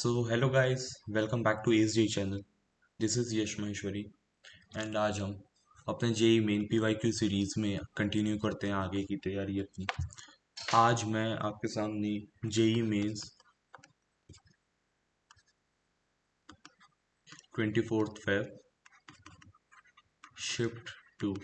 So hello guys, welcome back to ASD channel. This is Yash Maheshwari and आज हम अपने JEE main PYQ series में continue करते हैं आगे की तैयारी अपनी। आज मैं आपके सामने JEE mains 24 Feb shift two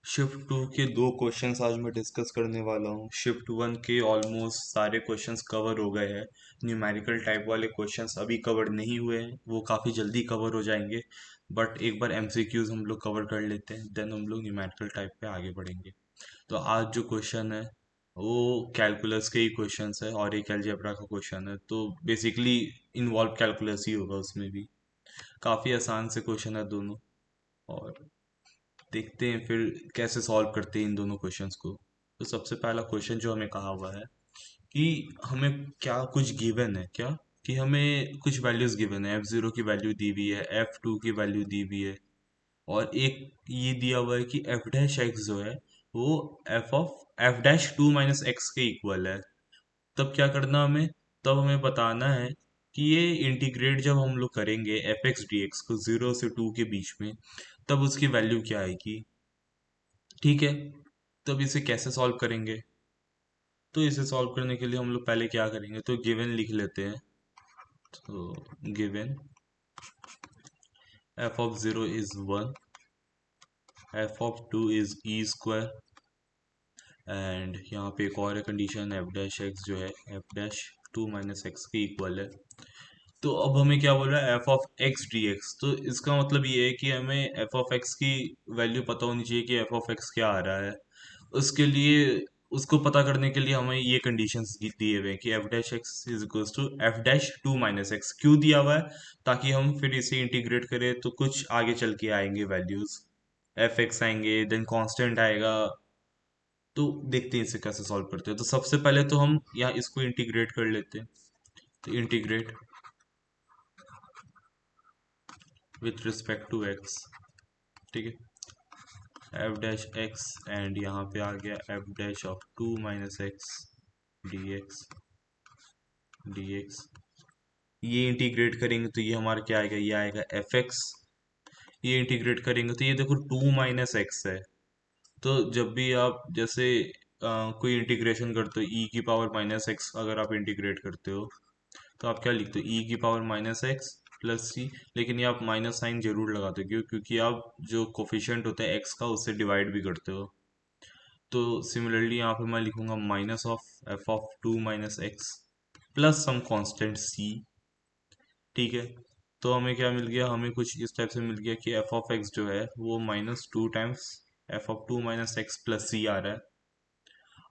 shift two के दो क्वेश्चंस आज मैं डिस्कस करने वाला हूँ। शिफ्ट वन के ऑलमोस्ट सारे क्वेश्चंस कवर हो गए हैं। न्यूमेरिकल टाइप वाले क्वेश्चंस अभी कवर नहीं हुए हैं, वो काफ़ी जल्दी कवर हो जाएंगे। बट एक बार MCQs हम लोग कवर कर लेते हैं, देन हम लोग न्यूमेरिकल टाइप पे आगे बढ़ेंगे। तो आज जो क्वेश्चन है वो कैलकुलस के ही क्वेश्चंस है और एक अलजेब्रा का क्वेश्चन है, तो बेसिकली इन्वॉल्व कैलकुलस ही होगा उसमें भी। काफ़ी आसान से क्वेश्चन है दोनों, और देखते हैं फिर कैसे सॉल्व करते हैं इन दोनों क्वेश्चंस को। तो सबसे पहला क्वेश्चन जो हमें कहा हुआ है कि हमें क्या कुछ गिवन है, क्या कि हमें कुछ वैल्यूज गिवन है। F0 की वैल्यू दी हुई है, F2 की वैल्यू दी हुई है, और एक ये दिया हुआ है कि F डैश एक्स जो है वो F dash two minus x के इक्वल है। तब क्या करना हमें, तब हमें बताना है कि ये इंटीग्रेट जब हम लोग करेंगे एफ एक्स डी एक्स को 0 से 2 के बीच में, तब उसकी वैल्यू क्या आएगी। ठीक है, तो अब इसे कैसे सॉल्व करेंगे। तो इसे सॉल्व करने के लिए हम लोग पहले क्या करेंगे, तो गिवन लिख लेते हैं। तो given f(0) is 1, f(2) is E square, and यहाँ पे एक और है कंडीशन, f डैश एक्स जो है f dash two minus x के इक्वल है। तो अब हमें क्या बोल रहा है, F of x d x. तो इसका मतलब ये है कि हमें एफ ऑफ एक्स की वैल्यू पता होनी चाहिए कि एफ ऑफ एक्स क्या आ रहा है। उसके लिए, उसको पता करने के लिए हमें ये कंडीशंस दिए हुए हैं कि f dash x is equal to f dash two minus x. क्यों दिया हुआ है, ताकि हम फिर इसे इंटीग्रेट करें तो कुछ आगे चल के आएंगे वैल्यूज, एफ एक्स आएंगे, देन कांस्टेंट आएगा। तो देखते हैं इसे कैसे सॉल्व करते हैं। तो सबसे पहले तो हम यहाँ इसको इंटीग्रेट कर लेते हैं। तो integrate with respect to x, ठीक है, एफ डैश एक्स, एंड यहाँ पे आ गया f dash of two minus x d x d x. ये इंटीग्रेट करेंगे तो ये हमारा क्या आएगा, ये आएगा एफ एक्स। ये इंटीग्रेट करेंगे तो ये देखो टू माइनस एक्स है। तो जब भी आप जैसे कोई इंटीग्रेशन करते हो, ई की पावर माइनस एक्स अगर आप इंटीग्रेट करते हो तो आप क्या लिखते हो, ई की पावर माइनस एक्स प्लस सी। लेकिन ये आप माइनस साइन जरूर लगाते हो, क्यों, क्योंकि आप जो कोफिशिएंट होता है एक्स का उससे डिवाइड भी करते हो। तो सिमिलरली यहाँ पे मैं लिखूंगा minus of F of two minus x plus some constant C. ठीक है, तो हमें क्या मिल गया, हमें कुछ इस टाइप से मिल गया कि एफ ऑफ एक्स जो है वो minus two times F of two minus x plus C आ रहा है।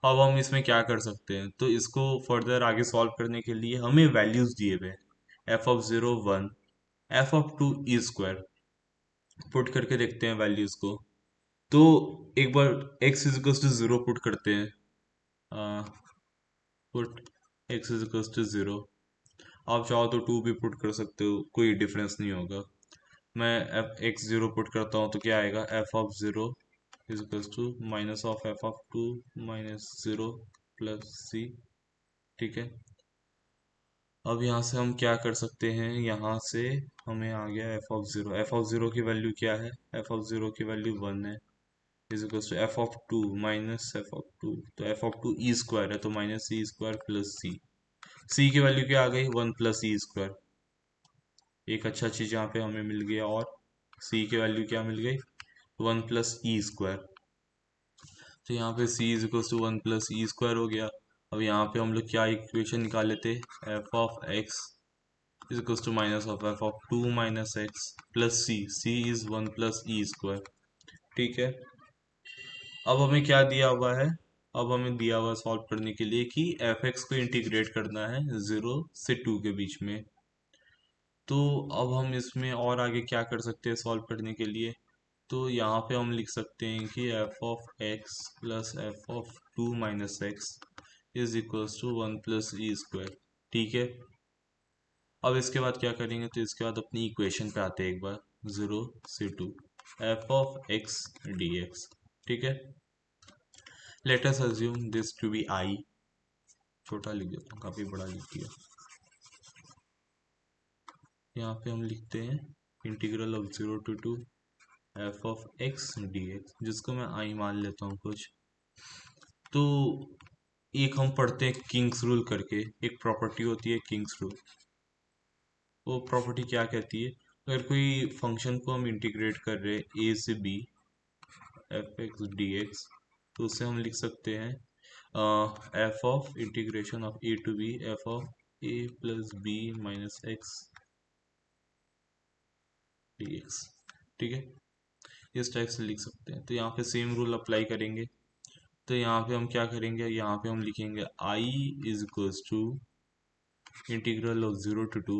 अब हम इसमें क्या कर सकते हैं, तो इसको फर्दर आगे सॉल्व करने के लिए हमें वैल्यूज दिए हुए, f(0) 1, f(2) E square, put करके देखते हैं वैल्यूज को। तो एक बार x is equal to zero put करते हैं, put x is equal to zero. आप चाहो तो टू भी पुट कर सकते हो, कोई डिफरेंस नहीं होगा। मैं एफ एक्स जीरो पुट करता हूँ तो क्या आएगा, F of zero is equal to minus of F of two minus zero plus C. ठीक है, अब यहाँ से हम क्या कर सकते हैं, यहाँ से हमें आ गया F of zero. F of zero की वैल्यू क्या है, एफ ऑफ जीरो की वैल्यू वन है, is equal to F of two minus F of two. तो F of two E square है, तो माइनस ई स्क्वायर प्लस सी। C की value क्या आ गई, वन प्लस ई स्क्वायर। एक अच्छा चीज यहाँ पे हमें मिल गया, और सी की वैल्यू क्या मिल गई, वन प्लस ई स्क्वायर। तो यहाँ पे C is equal to one plus E square हो गया। अब यहाँ पे हम लोग क्या इक्वेशन निकाल लेते, f of x is equal to minus of F of two minus x plus C. C is one plus E square. ठीक है, अब हमें क्या दिया हुआ है, अब हमें दिया हुआ सॉल्व करने के लिए कि एफ एक्स को इंटीग्रेट करना है 0 से 2 के बीच में। तो अब हम इसमें और आगे क्या कर सकते हैं सॉल्व करने के लिए, तो यहाँ पे हम लिख सकते हैं कि f of x plus f of two minus x is equals to one plus E square. ठीक है, अब इसके बाद क्या करेंगे, तो इसके बाद अपनी इक्वेशन पे आते हैं एक बार, 0 से 2 f of x d x. ठीक है, let us assume this to be I. छोटा लिख देता हूँ, काफ़ी बड़ा लिख दिया। यहाँ पे हम लिखते हैं integral of 0 to 2 f of x d x, जिसको मैं आई मान लेता हूँ कुछ। तो एक हम पढ़ते हैं किंग्स रूल करके, एक प्रॉपर्टी होती है किंग्स रूल। वो प्रॉपर्टी क्या कहती है, अगर कोई फंक्शन को हम इंटीग्रेट कर रहे हैं ए से b f x d x, तो उससे हम लिख सकते हैं f of integration of a to b f of a plus b minus x d x. ठीक है, इस टाइप से लिख सकते हैं। तो यहाँ पे सेम रूल अप्लाई करेंगे। तो यहाँ पे हम क्या करेंगे, यहाँ पे हम लिखेंगे I is equals to integral of 0 to 2,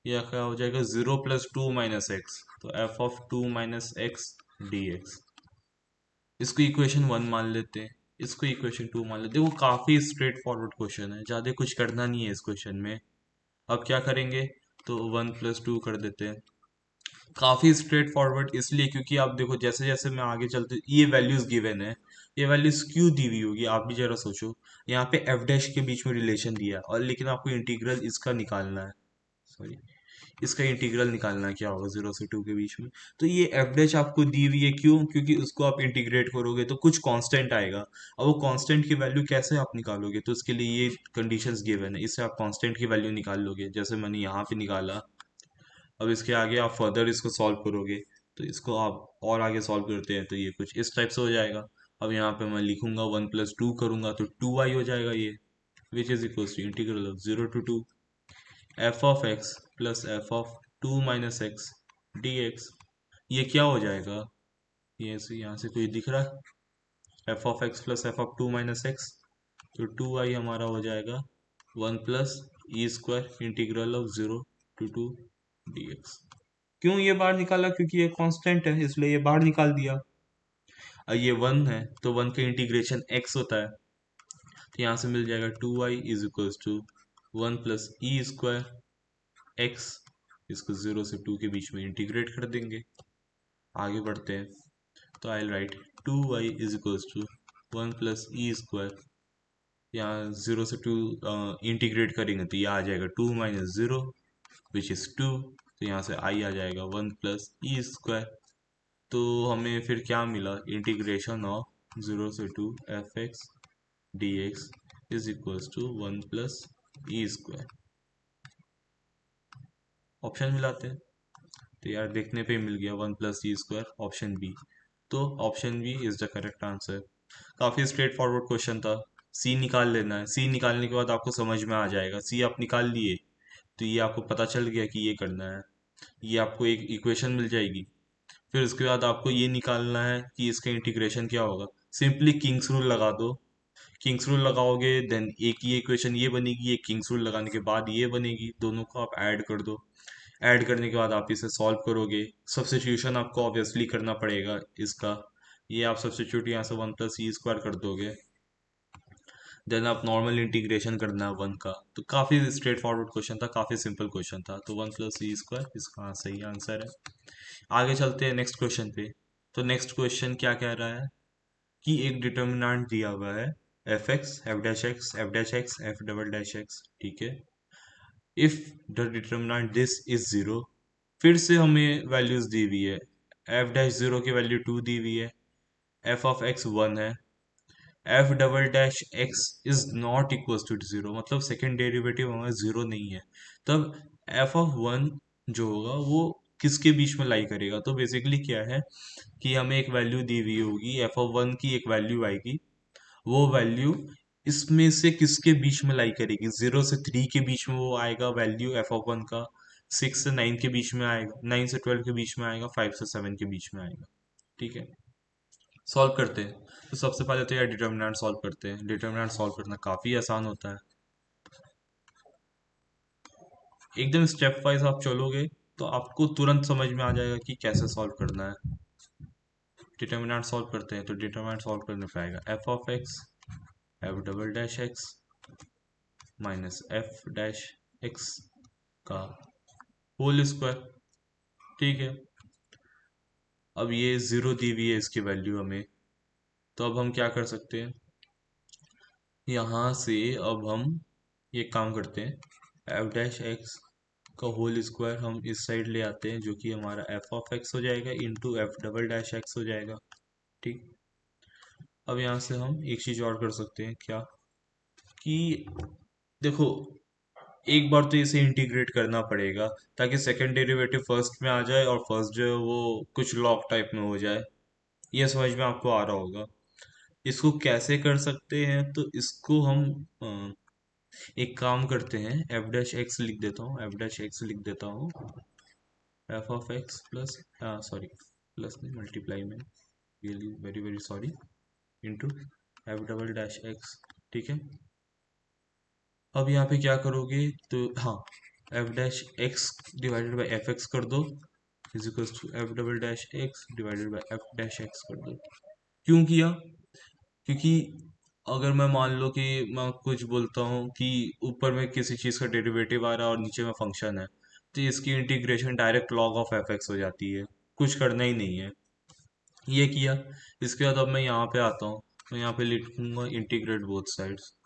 या क्या हो जाएगा 0 + 2 - x, तो F of 2 - x d x. इसको इक्वेशन 1 मान लेते हैं, इसको इक्वेशन 2 मान लेते हैं। वो काफ़ी स्ट्रेट फॉरवर्ड क्वेश्चन है, ज़्यादा कुछ करना नहीं है इस क्वेश्चन में। अब क्या करेंगे, तो 1 + 2 कर देते हैं। काफ़ी स्ट्रेट फॉरवर्ड इसलिए क्योंकि आप देखो जैसे जैसे मैं आगे चलते, ये वैल्यूज गिवन है, ये वैल्यूज क्यों दी हुई होगी आप भी जरा सोचो। यहाँ पे एफ डैश के बीच में रिलेशन दिया है, और लेकिन आपको इंटीग्रल इसका निकालना है, सॉरी इसका इंटीग्रल निकालना है, क्या होगा 0 से 2 के बीच में। तो ये एफ डैश आपको दी हुई है क्यों, क्योंकि उसको आप इंटीग्रेट करोगे तो कुछ कांस्टेंट आएगा। अब वो कांस्टेंट की वैल्यू कैसे आप निकालोगे, तो उसके लिए ये कंडीशंस गिवन है, इससे आप कांस्टेंट की वैल्यू निकाल लोगे, जैसे मैंने यहाँ पे निकाला। अब इसके आगे आप फर्दर इसको सॉल्व करोगे, तो इसको आप और आगे सॉल्व करते हैं तो ये कुछ इस टाइप से हो जाएगा। अब यहाँ पे मैं लिखूंगा 1 + 2 करूंगा तो 2i हो जाएगा ये, which is equal to integral of 0 to 2 f of x plus f of 2 - x d x. ये क्या हो जाएगा, ये से यहाँ से कोई दिख रहा है, F of x plus f of 2 - x, तो 2i हमारा हो जाएगा 1 + e² integral of 0 to 2 D x. क्यों ये बाहर निकाला, क्योंकि ये कांस्टेंट है इसलिए ये बाहर निकाल दिया। अब ये 1 है तो 1 का इंटीग्रेशन x होता है, तो यहाँ से मिल जाएगा 2i is equals to 1 + e² x। इसको 0 से 2 के बीच में इंटीग्रेट कर देंगे। आगे बढ़ते हैं, तो I write 2i is equals to 1 + e², यहाँ 0 से 2 इंटीग्रेट करेंगे तो ये आ जाएगा 2 - 0 विच इज़ 2, तो यहाँ से i आ जाएगा 1 + e²। तो हमें फिर क्या मिला, इंटीग्रेशन ऑफ 0 से 2 f x d x is equals to 1 + e²। Option मिलाते हैं, तो यार देखने पे मिल गया 1 + e², ऑप्शन बी। तो option b is the correct answer. काफ़ी स्ट्रेट फॉरवर्ड क्वेश्चन था। सी निकाल लेना है, सी निकालने के बाद आपको समझ में आ जाएगा। सी आप निकाल लिए तो ये आपको पता चल गया कि ये करना है, ये आपको एक इक्वेशन मिल जाएगी। फिर उसके बाद आपको ये निकालना है कि इसका इंटीग्रेशन क्या होगा। सिंपली किंग्स रूल लगा दो, किंग्स रूल लगाओगे देन एक ही इक्वेशन ये बनेगी, एक किंग्स रूल लगाने के बाद ये बनेगी, दोनों को आप ऐड कर दो। ऐड करने के बाद आप इसे सॉल्व करोगे। सब्स्टिट्यूशन आपको ऑब्वियसली करना पड़ेगा इसका, ये आप सब्स्टिट्यूट यहाँ से 1 + e² कर दोगे। देन आप नॉर्मल इंटीग्रेशन करना है 1 का। तो काफ़ी स्ट्रेट फॉरवर्ड क्वेश्चन था, काफ़ी सिंपल क्वेश्चन था। तो 1 + e² इसका सही आंसर है। आगे चलते हैं नेक्स्ट क्वेश्चन पे। तो नेक्स्ट क्वेश्चन क्या कह रहा है कि एक डिटर्मिनेंट दिया हुआ है F x F dash x F dash x F double dash x, ठीक है। If the determinant this is 0, फिर से हमें वैल्यूज दी हुई है। एफ डैश 0 की वैल्यू 2 दी हुई है, एफ ऑफ एक्स 1 है, f double dash x is not equal to 0, मतलब सेकेंड डेरिवेटिव हमारा 0 नहीं है। तब एफ ऑफ 1 जो होगा वो किसके बीच में लाई करेगा, तो बेसिकली क्या है कि हमें एक वैल्यू दी हुई होगी, एफ ऑफ 1 की एक वैल्यू आएगी, वो वैल्यू इसमें से किसके बीच में लाई करेगी, 0 से 3 के बीच में वो आएगा वैल्यू एफ ऑफ 1 का, 6 से 9 के बीच में आएगा, 9 से 12 के बीच में आएगा, 5 से 7 के बीच में आएगा। ठीक है, सॉल्व करते हैं। तो सबसे पहले तो यार डिटर्मिनेंट सॉल्व करते हैं। डिटर्मिनेंट सॉल्व करना काफ़ी आसान होता है, एकदम स्टेप वाइज आप चलोगे तो आपको तुरंत समझ में आ जाएगा कि कैसे सॉल्व करना है। डिटर्मिनेंट सॉल्व करते हैं, तो डिटर्मिनेंट सॉल्व करने पे आएगा F of x F double dash x minus F dash x का होल स्क्वायर। ठीक है, अब ये 0 दी हुई है इसकी वैल्यू हमें, तो अब हम क्या कर सकते हैं, यहाँ से अब हम ये काम करते हैं, एफ डैश एक्स का होल स्क्वायर हम इस साइड ले आते हैं, जो कि हमारा एफ ऑफ एक्स हो जाएगा into f double dash x हो जाएगा। ठीक। अब यहाँ से हम एक चीज़ और कर सकते हैं, क्या कि देखो, एक बार तो इसे इंटीग्रेट करना पड़ेगा ताकि सेकंड डेरिवेटिव फर्स्ट में आ जाए और फर्स्ट जो है वो कुछ लॉग टाइप में हो जाए। ये समझ में आपको आ रहा होगा। इसको कैसे कर सकते हैं, तो इसको हम एक काम करते हैं, एफ डैश एक्स लिख देता हूँ, एफ डैश एक्स लिख देता हूँ, F of x plus, sorry plus नहीं, मल्टीप्लाई में, really very very sorry, into f double dash x. ठीक है। अब यहाँ पे क्या करोगे, तो हाँ, f dash x divided by f x कर दो, is equals to f double dash x divided by f dash x कर दो। क्यों किया, क्योंकि अगर मैं मान लो कि मैं कुछ बोलता हूँ कि ऊपर में किसी चीज़ का डेरिवेटिव आ रहा है और नीचे में फंक्शन है, तो इसकी integration direct log of F x हो जाती है, कुछ करना ही नहीं है। ये किया। इसके बाद अब मैं यहाँ पे आता हूँ, मैं यहाँ पे लिखूंगा इंटीग्रेट बोथ साइड्स।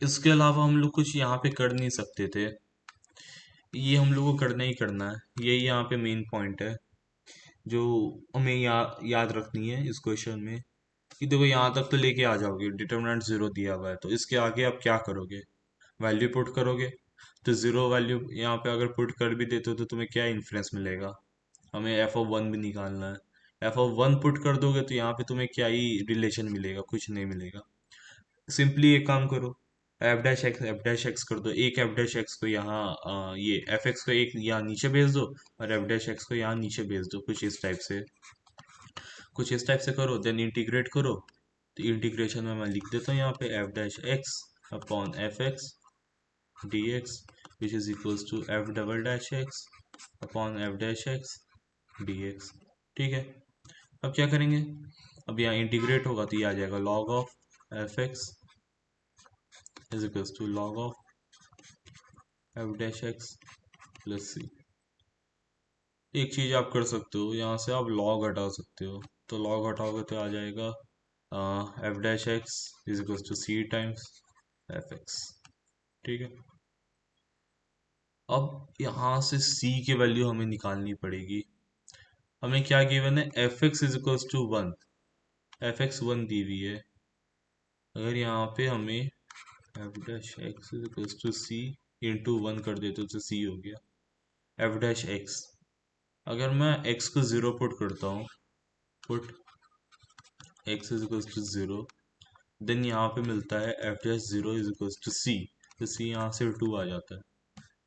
इसके अलावा हम लोग कुछ यहाँ पे कर नहीं सकते थे, ये हम लोग को करना ही करना है, यही यहाँ पे मेन पॉइंट है जो हमें याद रखनी है इस क्वेश्चन में, कि देखो यहाँ तक तो लेके आ जाओगे, डिटरमिनेंट जीरो दिया हुआ है, तो इसके आगे आप क्या करोगे, वैल्यू पुट करोगे। तो जीरो वैल्यू यहाँ पे अगर पुट कर भी देते हो तो तुम्हें क्या इन्फ्लुएंस मिलेगा, हमें एफ ऑफ वन भी निकालना है, एफ ऑफ वन पुट कर दोगे तो यहाँ पे तुम्हें क्या ही रिलेशन मिलेगा, कुछ नहीं मिलेगा। सिंपली एक काम करो, एफ डैश एक्स कर दो, एक एफ डैश एक्स को यहाँ ये एफ एक्स को एक यहाँ नीचे भेज दो, और एफ डैश एक्स को यहाँ नीचे भेज दो, कुछ इस टाइप से करो, देन इंटीग्रेट करो। तो इंटीग्रेशन में मैं लिख देता हूँ यहाँ पे f dash x upon f x d x, which is equals to f double dash x upon F dash x d x. ठीक है। अब क्या करेंगे, अब यहाँ इंटीग्रेट होगा तो ये आ जाएगा log of F x is equals to log of F dash X plus C. एक चीज आप कर सकते हो, यहाँ से आप लॉग हटा सकते हो, तो लॉग हटाओगे तो आ जाएगा f dash x is equals to c times f x. ठीक है। अब यहाँ से c की वैल्यू हमें निकालनी पड़ेगी। हमें क्या गिवन है, F x is equals to one, F x one दी हुई है। अगर यहाँ पे हमें F dash x is equals to C into one कर देते तो c हो गया एफ डैश एक्स। अगर मैं x को ज़ीरो पुट करता हूँ, put x is equals to zero, then यहाँ पे मिलता है F dash zero is equals to C, तो c यहाँ से टू आ जाता है।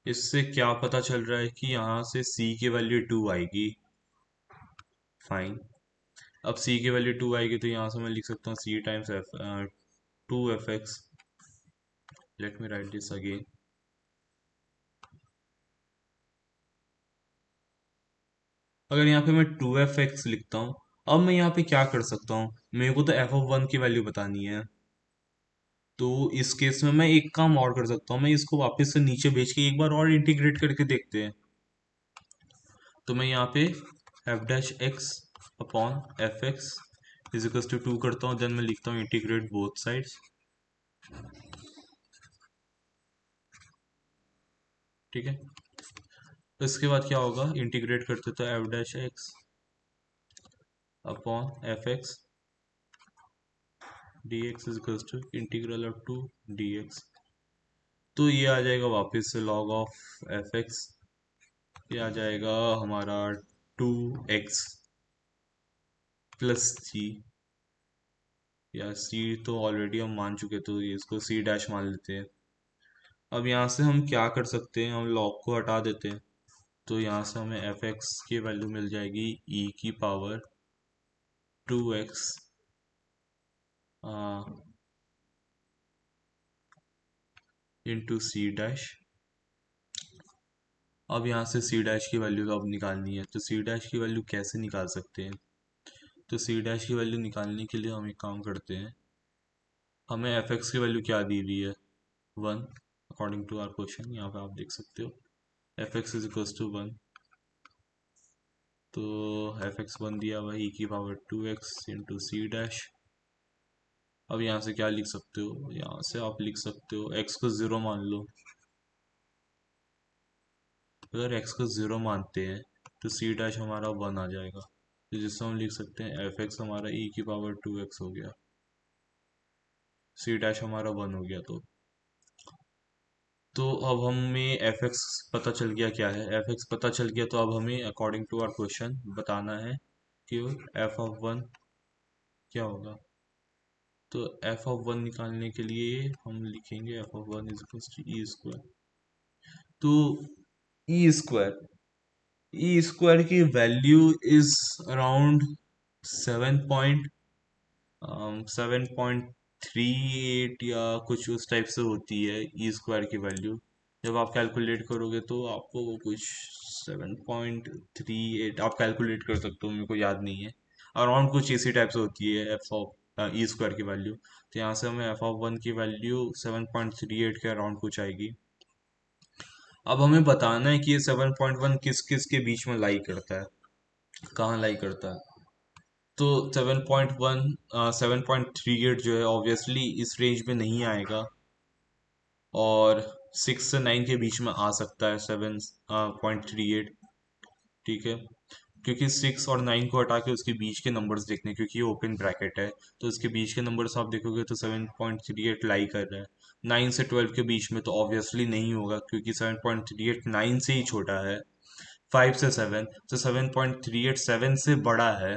इससे क्या पता चल रहा है कि यहाँ से c की वैल्यू टू आएगी। फाइन। अब c की वैल्यू टू आएगी तो यहाँ से मैं लिख सकता हूँ c times F two F x. Let me right this again. अगर यहाँ पे मैं टू एफ एक्स लिखता हूँ, अब मैं यहाँ पे क्या कर सकता हूँ, मेरे को तो एफ ऑफ वन की वैल्यू बतानी है, तो इस केस में मैं एक काम और कर सकता हूँ, मैं इसको वापस से नीचे भेज के एक बार और इंटीग्रेट करके देखते हैं। तो मैं यहाँ पे f dash x upon f x is equal to two करता हूँ, देन मैं लिखता हूँ इंटीग्रेट बोथ साइड्स। ठीक है। तो इसके बाद क्या होगा, इंटीग्रेट करते तो F dash x upon f x d x is equal to integral of two d x. तो ये आ जाएगा वापस से लॉग ऑफ एफ एक्स, ये आ जाएगा हमारा टू एक्स प्लस सी, या सी तो ऑलरेडी हम मान चुके तो ये इसको सी डैश मान लेते हैं। अब यहाँ से हम क्या कर सकते हैं, हम लॉग को हटा देते हैं, तो यहाँ से हमें एफ एक्स की वैल्यू मिल जाएगी ई की power to x into c dash. अब यहाँ से सी डैश की वैल्यू तो अब निकालनी है, तो सी डैश की वैल्यू कैसे निकाल सकते हैं, तो सी डैश की वैल्यू निकालने के लिए हम एक काम करते हैं, हमें एफ एक्स की वैल्यू क्या दी हुई है, one, according to our question, यहाँ पे आप देख सकते हो f x is equals to one. तो एफ एक्स वन दिया हुआ ई की power to x into c dash अब यहाँ से क्या लिख सकते हो, यहाँ से आप लिख सकते हो x को ज़ीरो मान लो। अगर x को ज़ीरो मानते हैं तो c डैश हमारा वन आ जाएगा, तो जिससे हम लिख सकते हैं एफ एक्स हमारा e की पावर टू एक्स हो गया, c डैश हमारा वन हो गया। तो अब हमें एफ एक्स पता चल गया क्या है, एफ एक्स पता चल गया, तो अब हमें अकॉर्डिंग टू आवर क्वेश्चन बताना है कि एफ ऑफ वन क्या होगा। तो एफ ऑफ वन निकालने के लिए हम लिखेंगे f of one is equal to E square. तो ई स्क्वायर की वैल्यू इज अराउंड 7.38 या कुछ उस टाइप से होती है ई स्क्वायर की वैल्यू। जब आप कैलकुलेट करोगे तो आपको वो कुछ 7.38 आप कैलकुलेट कर सकते हो, मेरे को याद नहीं है। अराउंड कुछ इसी टाइप से होती है एफ ऑफ ई स्क्वायर की वैल्यू। तो यहाँ से हमें एफ ऑफ वन की वैल्यू 7.38 के अराउंड कुछ आएगी। अब हमें बताना है कि ये 7.1 किस किस के बीच में लाई करता है, कहाँ लाई करता है। तो 7.1 7.38 जो है ऑब्वियसली इस रेंज में नहीं आएगा, और 6 से 9 के बीच में आ सकता है 7.38। ठीक है, क्योंकि 6 और 9 को हटा के उसके बीच के नंबर्स देखने, क्योंकि ये ओपन ब्रैकेट है, तो उसके बीच के नंबर्स आप देखोगे तो 7.38 लाई कर रहा है। 9 से 12 के बीच में तो ऑब्वियसली नहीं होगा, क्योंकि 7.38 9 से ही छोटा है। 5 से 7 तो 7.38 7 से बड़ा है,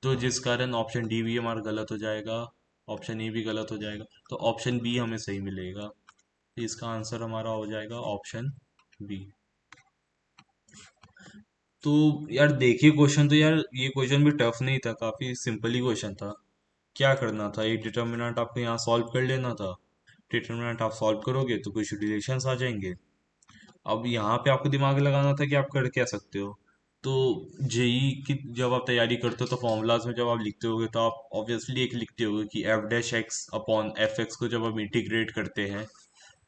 तो जिस कारण ऑप्शन डी भी हमारा गलत हो जाएगा, ऑप्शन ए भी गलत हो जाएगा, तो ऑप्शन बी हमें सही मिलेगा। तो इसका आंसर हमारा हो जाएगा ऑप्शन बी। तो यार देखिए क्वेश्चन, तो यार ये क्वेश्चन भी टफ नहीं था, काफी सिंपल ही क्वेश्चन था। क्या करना था, ये डिटर्मिनेंट आपको यहाँ सॉल्व कर लेना था। डिटर्मिनेंट आप सॉल्व करोगे तो कुछ रिलेशंस आ जाएंगे। अब यहाँ पे आपको दिमाग लगाना था कि आप कर क्या सकते हो। तो जेई की जब आप तैयारी करते हो तो फॉर्मूलाज में जब आप लिखते होगे तो आप ऑब्वियसली एक लिखते होगे कि f dash x upon f x को जब हम इंटीग्रेट करते हैं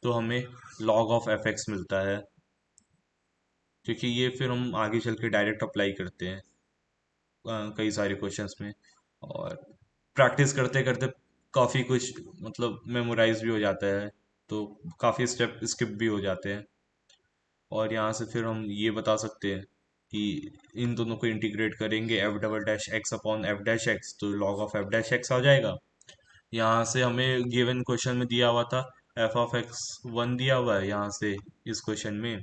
तो हमें लॉग ऑफ एफ एक्स मिलता है, क्योंकि ये फिर हम आगे चल के डायरेक्ट अप्लाई करते हैं कई सारे क्वेश्चंस में। और प्रैक्टिस करते करते काफ़ी कुछ मतलब मेमोराइज भी हो जाता है, तो काफ़ी स्टेप स्किप भी हो जाते हैं। और यहाँ से फिर हम ये बता सकते हैं कि इन दोनों को इंटीग्रेट करेंगे F double dash x upon F dash X, तो log of F dash X आ जाएगा। यहाँ से हमें गिवन क्वेश्चन में दिया हुआ था एफ ऑफ एक्स वन दिया हुआ है यहाँ से इस क्वेश्चन में,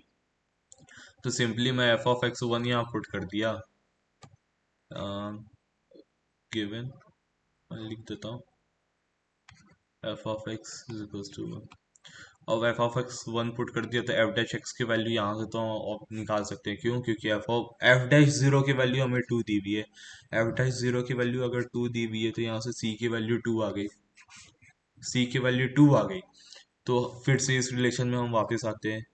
तो सिंपली मैं एफ ऑफ एक्स वन यहाँ पुट कर दिया। गिवन मैं लिख देता हूँ F of x is equal to, अब F of X one put कर दिया तो एफ डैश एक्स की वैल्यू यहाँ से तो आप निकाल सकते हैं, क्यों, क्योंकि एफ डैश जीरो की वैल्यू हमें टू दी हुई है। एफ डैश जीरो की वैल्यू अगर टू दी हुई है तो यहाँ से सी की वैल्यू टू आ गई, सी की वैल्यू टू आ गई। तो फिर से इस रिलेशन में हम वापस आते हैं,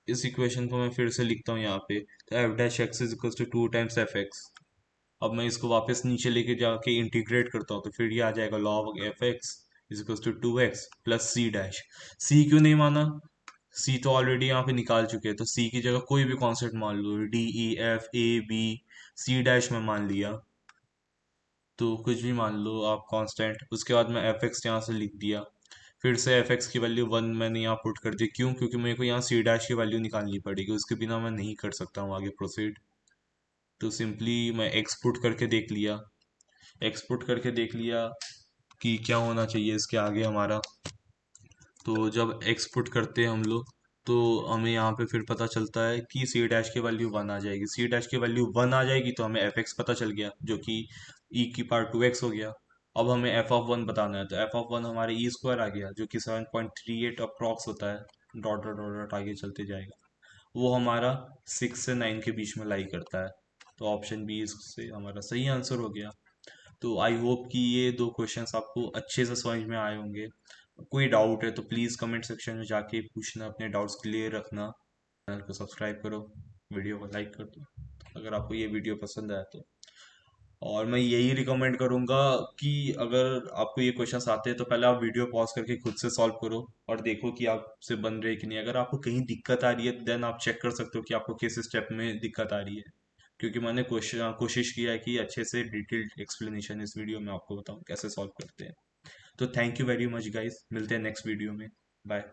इस इक्वेशन को मैं फिर से लिखता हूँ यहाँ पे, तो F dash x is equal to two times f x. अब मैं इसको वापस नीचे लेके जाके इंटीग्रेट करता हूँ तो फिर ये आ जाएगा log F x is equal to two X plus C dash. C क्यों नहीं माना, सी तो ऑलरेडी यहाँ पे निकाल चुके हैं, तो सी की जगह कोई भी कॉन्सेप्ट मान लो, D E F A B, C dash में मान लिया, तो कुछ भी मान लो आप कांस्टेंट। उसके बाद मैं एफ एक्स यहाँ से लिख दिया, फिर से एफ एक्स की वैल्यू वन मैंने यहाँ पुट कर दी, क्यों, क्योंकि मेरे को यहाँ सी डैश की वैल्यू निकालनी पड़ेगी, उसके बिना मैं नहीं कर सकता हूँ आगे प्रोसीड। तो सिंपली मैं एक्स पुट करके देख लिया, एक्सपोर्ट करके देख लिया कि क्या होना चाहिए इसके आगे हमारा। तो जब एक्सपोर्ट करते हैं हम लोग तो हमें यहाँ पे फिर पता चलता है कि सी डैश की वैल्यू वन आ जाएगी, सी डैश की वैल्यू वन आ जाएगी तो हमें एफ एक्स पता चल गया जो कि ई की पावर टू एक्स हो गया। अब हमें एफ ऑफ वन बताना है, तो एफ ऑफ वन हमारे ई स्क्वायर आ गया जो कि 7.38 अप्रॉक्स होता है, डॉट डॉट डॉट डॉट आगे चलते जाएगा। वो हमारा 6 से 9 के बीच में लाई करता है, तो ऑप्शन बी इससे हमारा सही आंसर हो गया। तो आई होप कि ये दो क्वेश्चंस आपको अच्छे से समझ में आए होंगे। कोई डाउट है तो प्लीज़ कमेंट सेक्शन में जाके पूछना, अपने डाउट्स क्लियर रखना। चैनल को सब्सक्राइब करो, वीडियो को लाइक कर दो अगर आपको ये वीडियो पसंद आया तो। और मैं यही रिकमेंड करूँगा कि अगर आपको ये क्वेश्चंस आते हैं तो पहले आप वीडियो पॉज करके खुद से सॉल्व करो और देखो कि आपसे बन रहे कि नहीं। अगर आपको कहीं दिक्कत आ रही है देन आप चेक कर सकते हो कि आपको किस स्टेप में दिक्कत आ रही है। क्योंकि मैंने कोशिश किया है कि अच्छे से डिटेल्ड एक्सप्लेनेशन इस वीडियो में आपको बताऊं कैसे सॉल्व करते हैं। तो thank you very much guys, मिलते हैं नेक्स्ट वीडियो में। बाय।